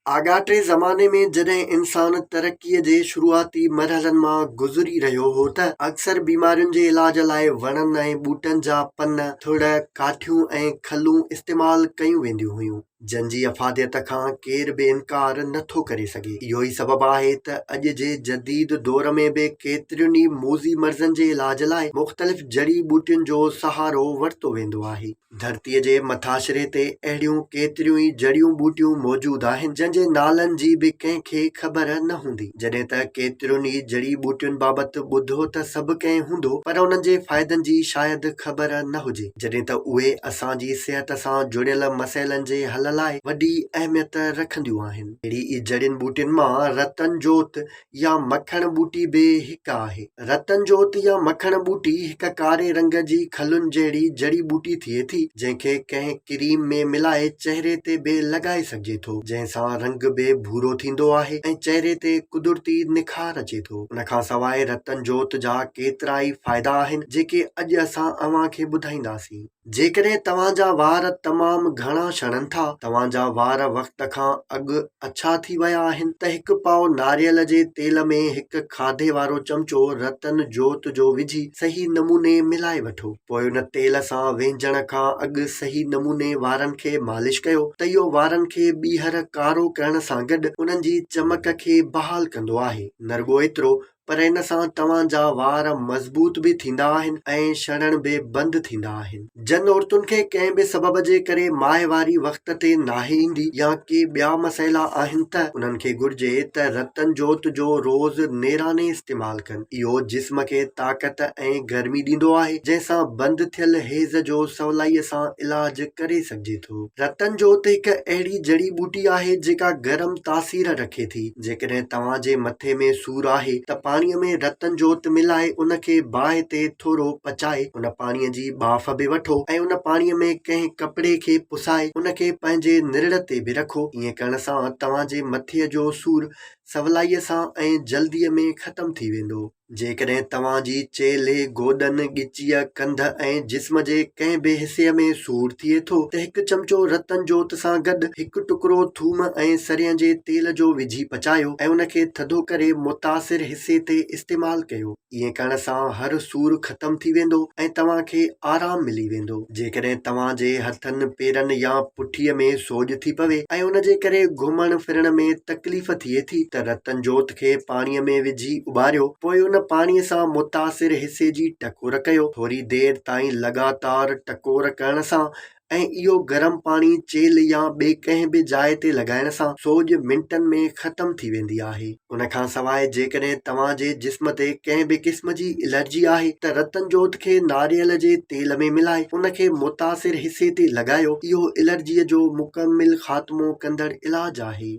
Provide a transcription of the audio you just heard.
आगाटे ज़माने में जॾहिं इंसान तरक़ीअ जे शुरूआती मरहलनि मां गुज़री रहियो हो त अक्सर बीमारियुनि जे इलाज लाइ वणनि ऐं ॿूटनि जा पन, थुड़, काठियूं ऐं खलूं इस्तेमाल कयूं वेंदियूं हुयूं, जंहिंजी अफ़ादियत खां केर बि इनकार नथो करे सघे। इहो ई सबबु आहे त अॼु जे जदीद दौर में बि केतिरियुनि ई मोज़ी मर्ज़नि जे इलाज लाइ मुख़्तलिफ़ जड़ी ॿूटियुनि जो सहारो वरितो वेंदो आहे। धरतीअ जे मथाशिरे ते अहिड़ियूं केतिरियूं ई जड़ियूं ॿूटियूं मौजूदु आहिनि जंहिंजे नालनि जी बि कंहिंखे ख़बर न हूंदी। जॾहिं त केतिरियुनि ई जड़ी ॿूटियुनि बाबति ॿुधो त सभु कंहिं हूंदो, पर उन्हनि जे फ़ाइदनि जी शायदि ख़बर न हुजे, जॾहिं त उहे असांजी सिहत सां जुड़ियल मसइलनि जे हल लाइ वॾी अहमियत रखंदियूं आहिनि। अहिड़ी ई जड़ियुनि ॿूटियुनि मां रतन जोत या मखण ॿूटी बि हिकु आहे। रतन जोत या मखण ॿूटी हिकु कारे रंग जी खलुनि जहिड़ी जड़ी ॿूटी थिए थी, जंहिंखे कंहिं क्रीम में मिलाए चहिरे ते बि लॻाए सघिजे थो, जंहिंसां रंग बि भूरो थींदो आहे ऐं चहिरे ते कुदरती निखार अचे थो। उन खां सवाइ रतन जोत जा केतिरा ई फ़ाइदा आहिनि जेके अॼु असां अव्हांखे ॿुधाईंदासीं। जेकॾहिं तव्हांजा वार तमामु घणा छणनि था, तव्हांजा वार वक़्त खां अॻु अछा थी विया आहिनि, त हिकु पाउ नारियल जे तेल में हिकु खाधे वारो चमचो रतन जोत जो विझी सही नमूने मिलाए वठो। पोइ उन तेल सां वेंझण खां अॻु सही नमूने वारनि खे मालिश कयो त इहो वारनि खे ॿीहर कारो करण सां गॾु उन्हनि जी चमक खे बहाल कंदो आहे। न रुॻो एतिरो, पर इन सां तव्हांजा वार मज़बूत बि थींदा आहिनि ऐं छणण बि बंदि थींदा आहिनि। जन औरतुनि खे कंहिं बि सबब जे करे माहिवारी वक़्त ते नाहे ईंदी या के ॿिया मसइला आहिनि त उन्हनि खे घुर्जे त रतन जोत जो रोज़ नेराने इस्तेमाल कनि। इहो जिस्म खे ताक़त ऐं गर्मी ॾींदो आहे, जंहिंसां बंदि थियल हेज़ जो सवलाईअ सां इलाज करे सघिजे थो। रतन जोत हिकु अहिड़ी जड़ी ॿूटी आहे जेका गरम तासीर रखे थी। जेकॾहिं तव्हांजे मथे में सूरु आहे त पाणीअ में रतन जोत मिलाए उनखे बाहि ते थोरो पचाए उन पाणीअ जी बाफ़ बि वठो ऐं उन पाणीअ में कंहिं कपिड़े खे पुसाए उनखे पंहिंजे निरड़ ते बि रखो। ईअं करण सां तव्हांजे मथीअ जो सूरु सवलाईअ सां ऐं जल्दीअ में ख़तम थी वेंदो। जेकॾहिं तव्हांजी चेल्हि, गोॾनि, ॻिचीअ, कंध ऐं जिस्म जे कंहिं बि हिसे में सूरु थिए थो त हिकु चमचो रतन जोत सां गॾु हिकु टुकड़ो थूम ऐं सरियं जे तेल जो विझी पचायो ऐं उनखे थधो करे मुतासिर हिसे ते इस्तेमाल कयो। ईअं करण सां हर सूरु ख़तम थी वेंदो ऐं तव्हांखे आराम मिली वेंदो। जेकॾहिं तव्हांजे हथनि, पेरनि या पुठीअ में सोज थी पवे ऐं उन जे करे घुमण फिरण में तकलीफ़ थिए थी त रतन जोत खे पाणीअ में विझी उॿारियो। पोइ उन पाणीअ सां मुतासिर हिसे जी टकोर कयो। थोरी देरि ताईं लगातार टकोर करण सां ऐं इहो गरम पाणी चेल्हि या ॿिए कंहिं बि जाइ ते लॻाइण सां सोज मिंटनि में ख़तम थी वेंदी आहे। उन खां सवाइ जेकॾहिं तव्हांजे जिस्म ते कंहिं बि क़िस्म जी एलर्जी आहे त रतन जोत खे नारियल जे तेल में मिलाए उनखे मुतासिर हिसे ते लॻायो। इहो एलर्जीअ जो मुकमिल ख़ात्मो कंदड़ इलाज आहे।